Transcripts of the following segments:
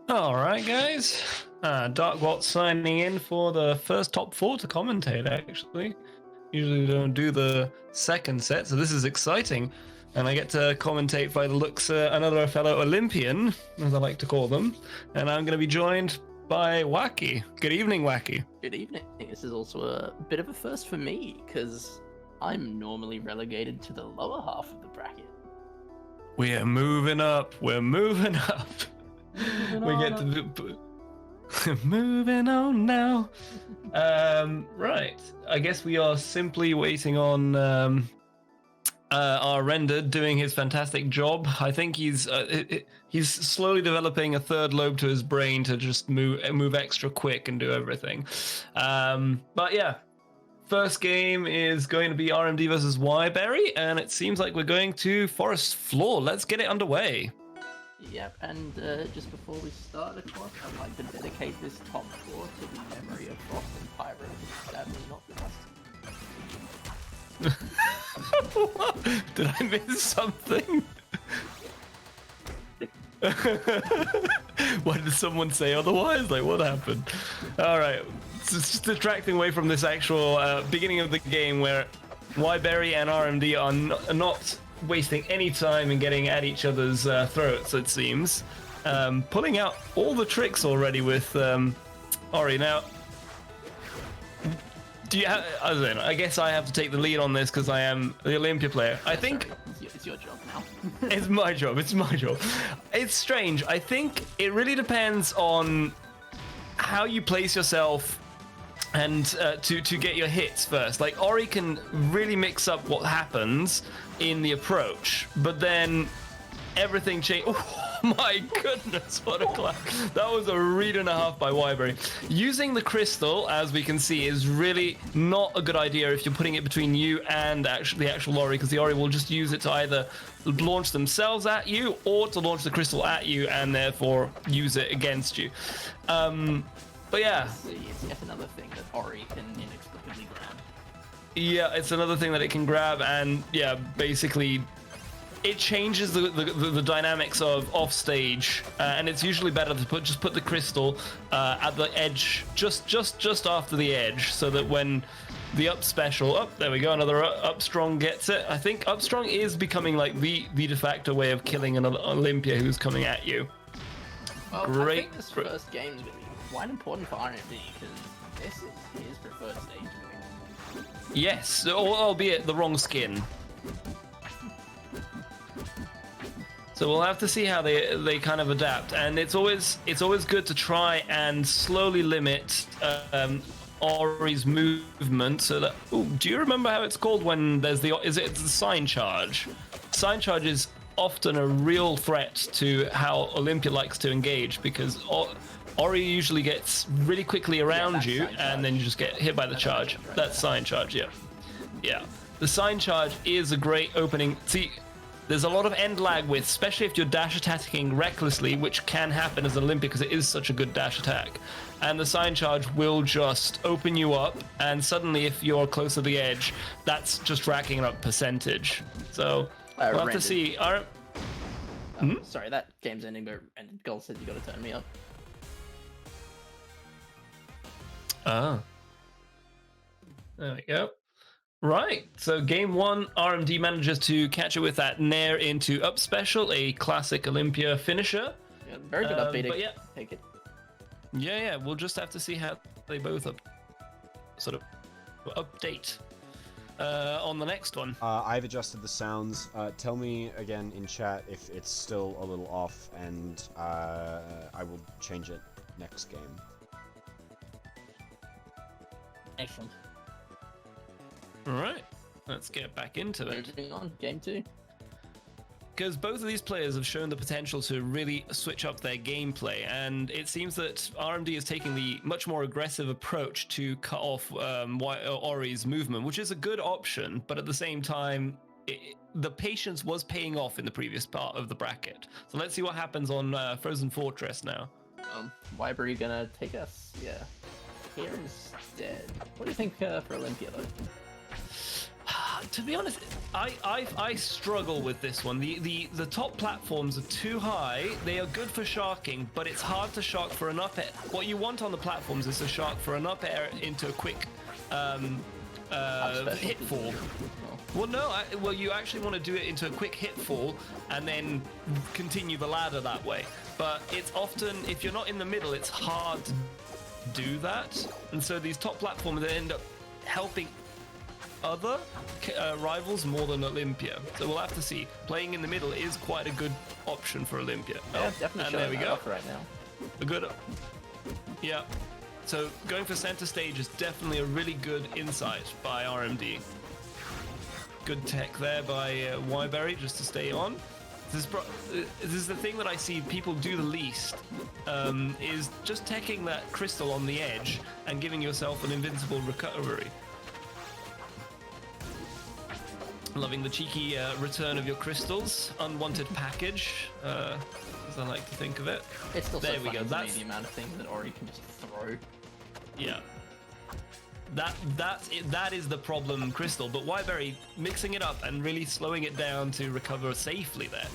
All right, guys. Darkwatch signing in for the first top four to commentate, actually. Usually we don't do the second set, so this is exciting. And I get to commentate by the looks another fellow Olympian, as I like to call them. And I'm going to be joined by Wacky. Good evening, Wacky. Good evening. This is also a bit of a first for me, because I'm normally relegated to the lower half of the bracket. We're moving up. We're moving up. We get to do... moving on now. Right. I guess we are simply waiting on our render doing his fantastic job. I think he's slowly developing a third lobe to his brain to just move extra quick and do everything. But yeah, first game is going to be RMD versus Yberrie, and it seems like we're going to Forest Floor. Let's get it underway. Yep, and just before we start, of course, I'd like to dedicate this top four to the memory of Frost and Pyro, who sadly not with us. Did I miss something? Why did someone say otherwise? Like, what happened? All right, it's just distracting away from this actual beginning of the game where Yberrie and RMD are not wasting any time in getting at each other's throats, it seems. Pulling out all the tricks already with Ori. Now, do you have, I don't know, I guess I have to take the lead on this because I am the Olympia player. I think it's your job now. it's my job. It's strange. I think it really depends on how you place yourself and to get your hits first. Like, Ori can really mix up what happens in the approach, but then everything change. Oh my goodness, what a clap. That was a read and a half by Yberrie. Using the crystal, as we can see, is really not a good idea if you're putting it between you and the actual Ori, because the Ori will just use it to either launch themselves at you or to launch the crystal at you and therefore use it against you. But yeah. It's yet another thing that Ori can inexplicably grab. Yeah, it's another thing that it can grab, and yeah, basically it changes the dynamics of off stage, and it's usually better to just put the crystal at the edge, just after the edge, so that when the up special, oh, there we go, another up strong gets it. I think up strong is becoming like the de facto way of killing an Olympia who's coming at you. Well, I think this first game is going to be quite important for RMD, because this is his preferred stage. Yes, albeit the wrong skin. So we'll have to see how they kind of adapt, and it's always good to try and slowly limit Ori's movement. So that, ooh, do you remember how it's called when there's it's the sign charge? Sign charge is often a real threat to how Olympia likes to engage, because Ori usually gets really quickly around you, and then you just get hit by the charge. That's sign charge, yeah. Yeah. The sign charge is a great opening. See, there's a lot of end lag with, especially if you're dash attacking recklessly, which can happen as an Olympia because it is such a good dash attack. And the sign charge will just open you up, and suddenly if you're close to the edge, that's just racking up percentage. So we'll have to see. Sorry, that game's ending, but Gold said you got to turn me up. There we go. Right, so game one, RMD manages to catch it with that Nair into up special, a classic Olympia finisher. Yeah, very good upbeat. But yeah, take it. Yeah, we'll just have to see how they both update on the next one. I've adjusted the sounds. Tell me again in chat if it's still a little off, and I will change it next game. Excellent. All right, let's get back into it. Moving on, game two. Because both of these players have shown the potential to really switch up their gameplay, and it seems that RMD is taking the much more aggressive approach to cut off Ori's movement, which is a good option, but at the same time, the patience was paying off in the previous part of the bracket. So let's see what happens on Frozen Fortress now. Yberrie gonna take us, here instead. What do you think for Olympia, though? To be honest, I struggle with this one. The top platforms are too high. They are good for sharking, but it's hard to shark for an up air. What you want on the platforms is to shark for an up air into a quick hit fall. Well, no, well, you actually want to do it into a quick hit fall and then continue the ladder that way. But it's often, if you're not in the middle, it's hard to do that. And so these top platforms, they end up helping other rivals more than Olympia. So we'll have to see. Playing in the middle is quite a good option for Olympia. Yeah, definitely. And there we go. Right now. A good. Yeah. So going for center stage is definitely a really good insight by RMD. Good tech there by Yberrie just to stay on. This is the thing that I see people do the least, is just teching that crystal on the edge and giving yourself an invincible recovery. Loving the cheeky return of your crystals, unwanted package, as I like to think of it. It's still there so we go. That's the amount of things that Ori can just throw. Yeah. That is the problem crystal, but Yberrie mixing it up and really slowing it down to recover safely there.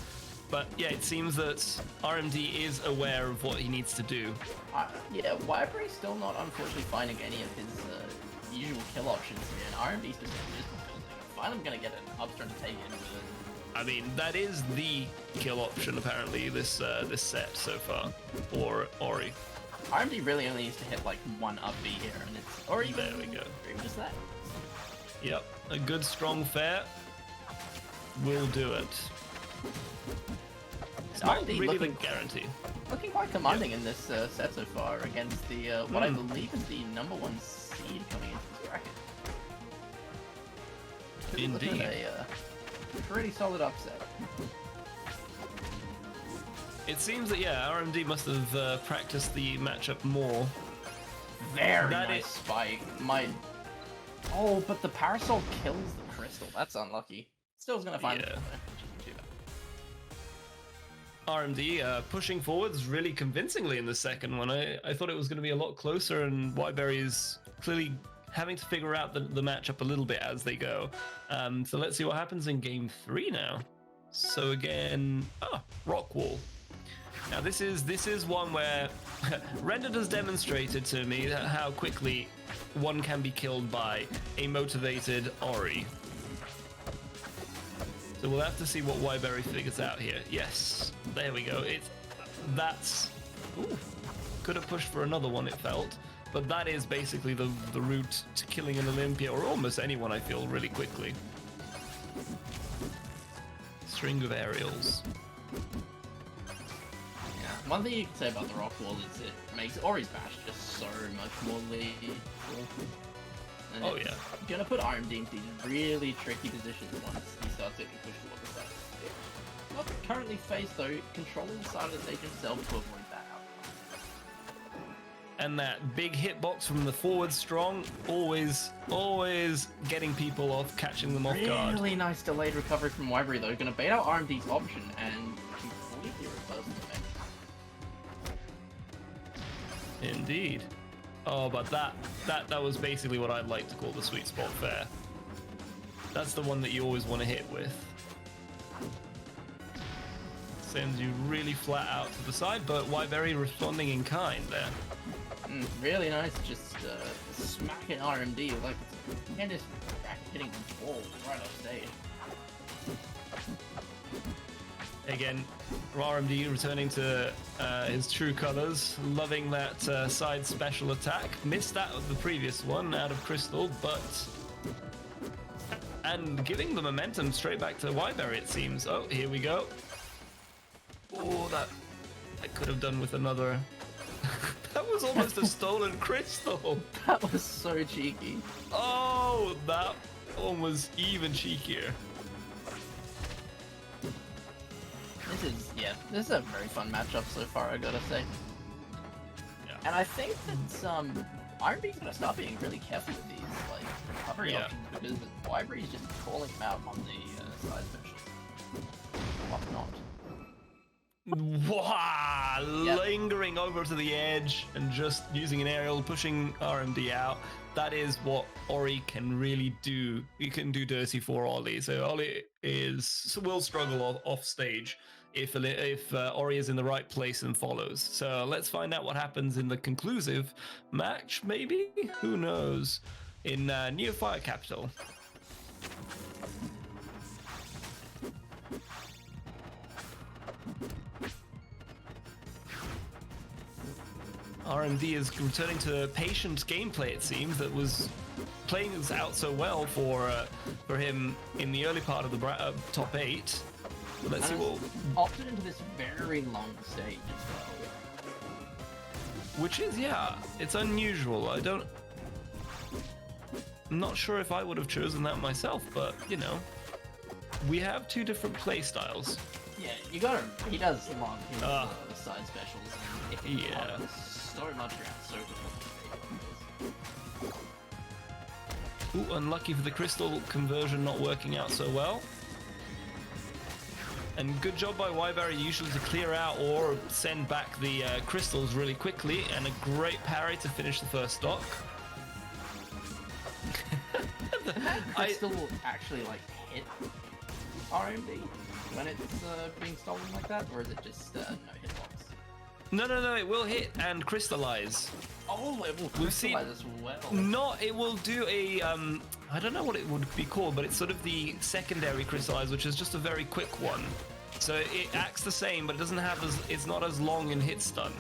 But yeah, it seems that RMD is aware of what he needs to do. Yeah, Yberrie's still not unfortunately finding any of his usual kill options here, and RMD's just building. I'm gonna get an upturn to take it. I mean, that is the kill option apparently this this set so far, or Ori. RMD really only needs to hit like one up B here, and it's Ori. There we go. Just that. Yep, a good strong fair will do it. It's not really the guarantee. Looking quite commanding in this set so far against the what I believe is the #1 seed coming into this bracket. Indeed. A pretty solid upset. It seems that, yeah, RMD must have practiced the matchup more. Very nice spike. Oh, but the parasol kills the crystal. That's unlucky. Still's gonna find it. RMD pushing forwards really convincingly in the second one. I thought it was going to be a lot closer, and Yberrie is clearly having to figure out the matchup a little bit as they go. So let's see what happens in game 3 now. So again, rock wall. Now this is one where Rendered has demonstrated to me how quickly one can be killed by a motivated Ori. So we'll have to see what Yberrie figures out here. Yes, there we go. Could have pushed for another one, it felt. But that is basically the route to killing an Olympia, or almost anyone, I feel, really quickly. String of aerials. Yeah, one thing you can say about the rock wall is it makes Ori's bash just so much more lethal. And oh yeah. Gonna put RMD into these really tricky positions once he starts getting pushed towards the side. Not currently faced though, controlling the side of the stage himself to avoid that outcome. And that big hitbox from the forward strong, always getting people off, catching them off guard. Really nice delayed recovery from Yberrie though, gonna bait out RMD's option and completely reverse the mech. Indeed. Oh, but that was basically what I'd like to call the sweet spot fair. That's the one that you always want to hit with. Sends you really flat out to the side, but Yberrie responding in kind there. Really nice, just smacking RMD like and just hitting the ball right off stage. Again, RMD returning to his true colors, loving that side special attack. Missed that with the previous one out of Crystal, and giving the momentum straight back to Yberrie, it seems. Oh, here we go. Oh, that I could have done with another. That was almost a stolen crystal. That was so cheeky. Oh, that one was even cheekier. This is a very fun matchup so far, I gotta say. Yeah. And I think that RMD's gonna start being really careful with these recovery options, because Yberrie's just calling him out on the side special. Whatnot. Wow, Yep. lingering over to the edge and just using an aerial, pushing RMD out. That is what Ori can really do. He can do dirty for Ollie. So Ollie will struggle off stage if Ori is in the right place and follows. So let's find out what happens in the conclusive match. Maybe, who knows? In Neo Fire Capital. RMD is returning to patient gameplay, it seems, that was playing this out so well for him in the early part of the top 8. So let's see what... Opted into this very long stage as well. Which is, yeah, it's unusual. I'm not sure if I would have chosen that myself, but, you know, we have 2 different play styles. Yeah, you got him. He does love his side specials. And it can Yeah. so much around so good. Ooh, unlucky for the crystal conversion not working out so well. And good job by Yberrie usually to clear out or send back the crystals really quickly, and a great parry to finish the first stock. Crystal actually like hit RMD when it's being stolen like that, or is it just no hitbox? No, it will hit and crystallize. Oh, it will We've seen- crystallize as well. It will do a, I don't know what it would be called, but it's sort of the secondary crystallize, which is just a very quick one. So it acts the same, but it doesn't have it's not as long in hit stun.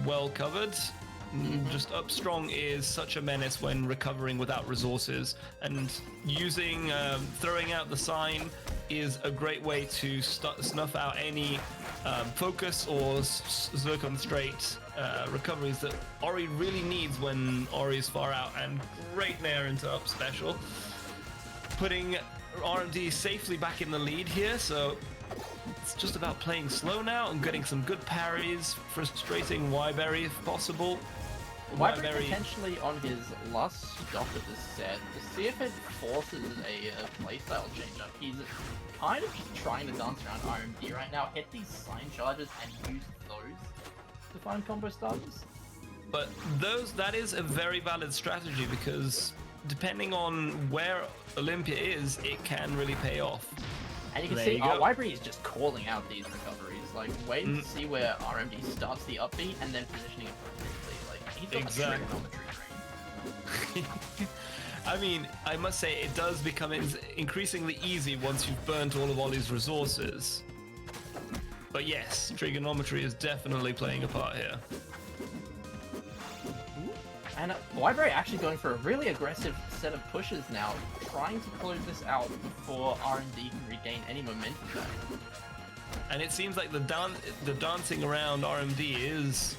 Well covered. Just up strong is such a menace when recovering without resources, and using throwing out the sign is a great way to snuff out any focus or circumstrate recoveries that Ori really needs when Ori is far out. And great nair into up special, putting RMD safely back in the lead here. So it's just about playing slow now and getting some good parries, frustrating Yberrie if possible. Yberrie potentially on his last stop of the set to see if it forces a playstyle change up. He's kind of just trying to dance around RMD right now, hit these sign charges and use those to find combo starters. But that is a very valid strategy, because depending on where Olympia is, it can really pay off. And you can There see you go. Yberrie is just calling out these recoveries. Like, wait to see where RMD starts the upbeat and then positioning it appropriately. Like, he's got Exactly. a trigonometry train. I mean, I must say, it does become increasingly easy once you've burnt all of Ollie's resources. But yes, trigonometry is definitely playing a part here. And Yberrie actually going for a really aggressive set of pushes now, trying to close this out before RMD can regain any momentum back. And it seems like the dancing around RMD is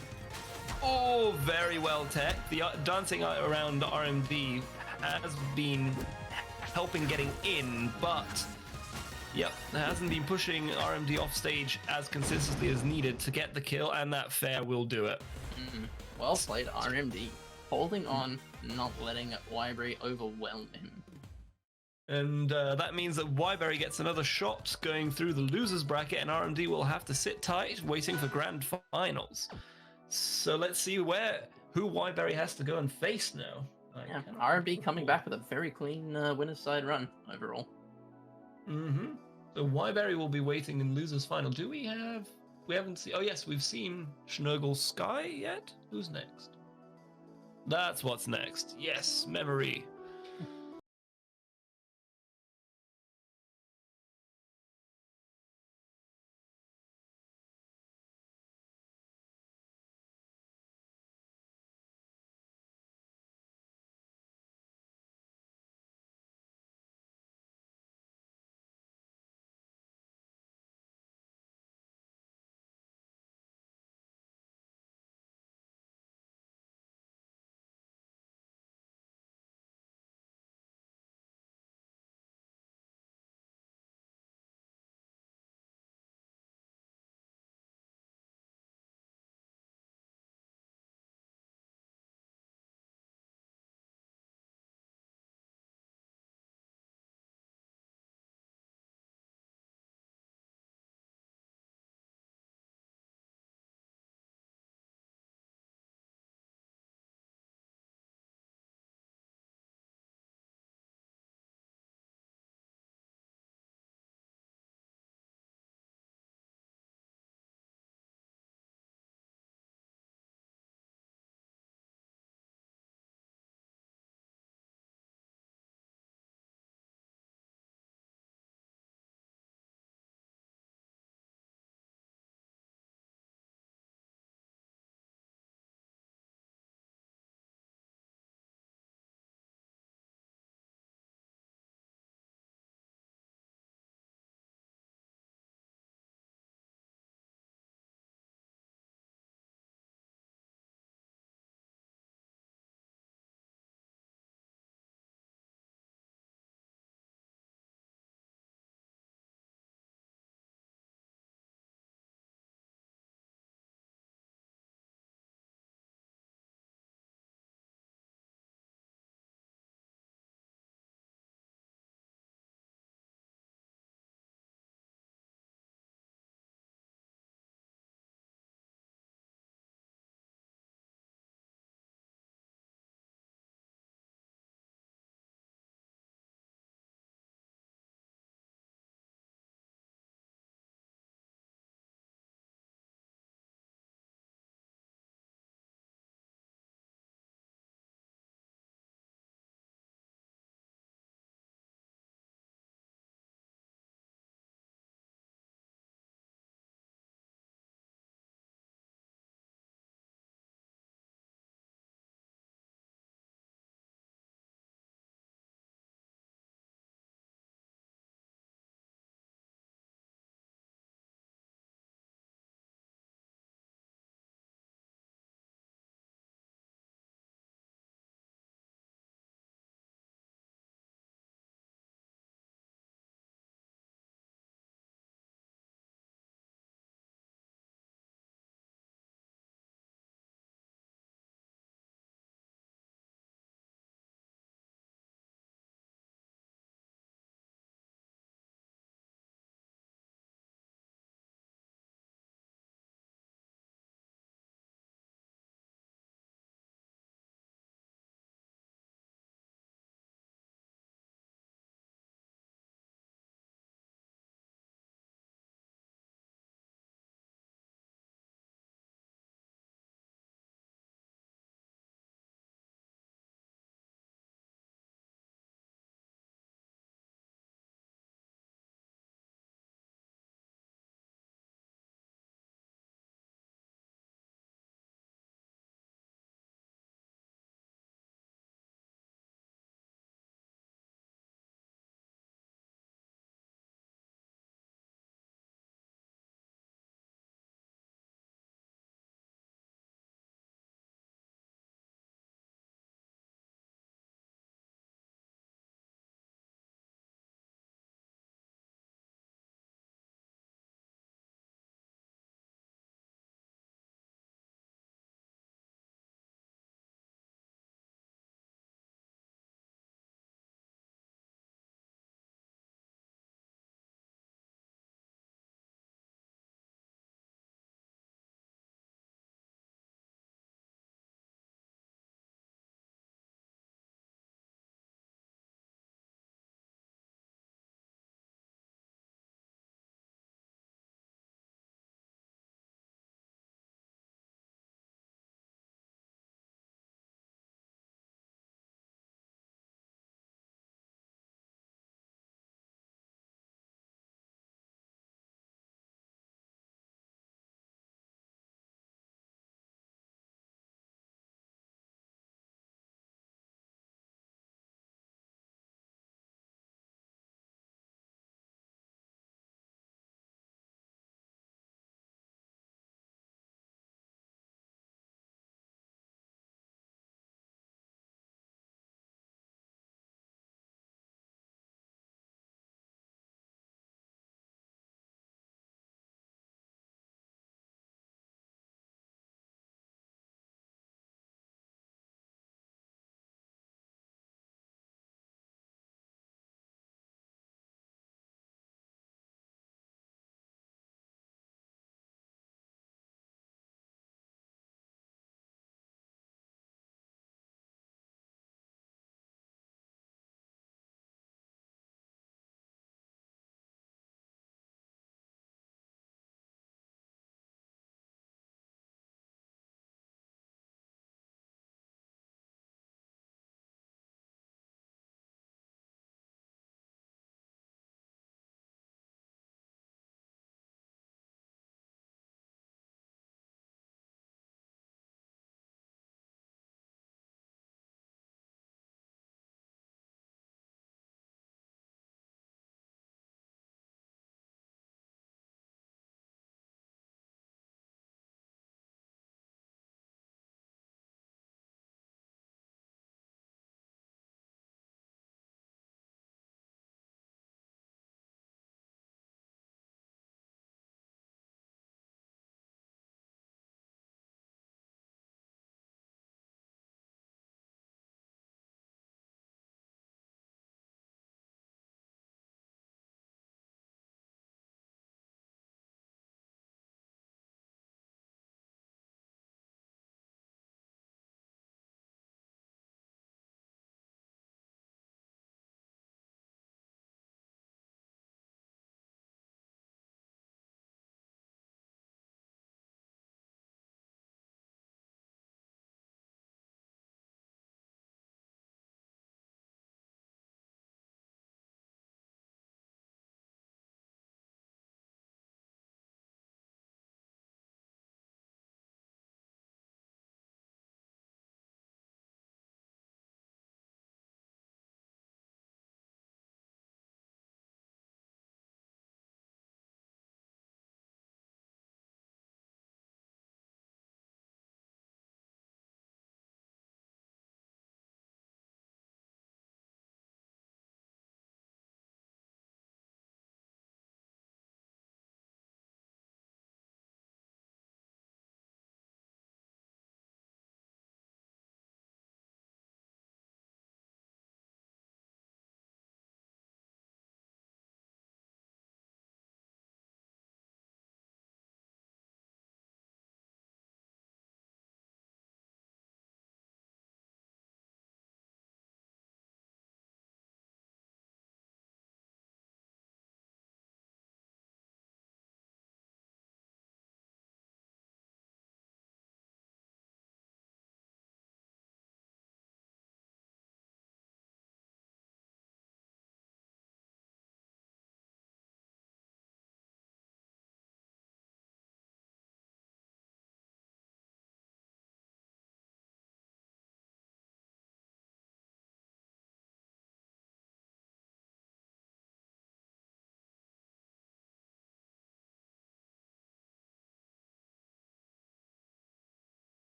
very well tech. The dancing around RMD has been helping getting in, but yep, it hasn't been pushing RMD off stage as consistently as needed to get the kill, and that fair will do it. Well played, RMD. Holding on, not letting Yberrie overwhelm him. And that means that Yberrie gets another shot going through the losers bracket, and RMD will have to sit tight, waiting for grand finals. So let's see who Yberrie has to go and face now. Yeah, RMD coming back with a very clean winner's side run overall. So Yberrie will be waiting in losers final. We haven't seen. Oh yes, we've seen Schnurgle Sky yet. Who's next? That's what's next. Yes, memory.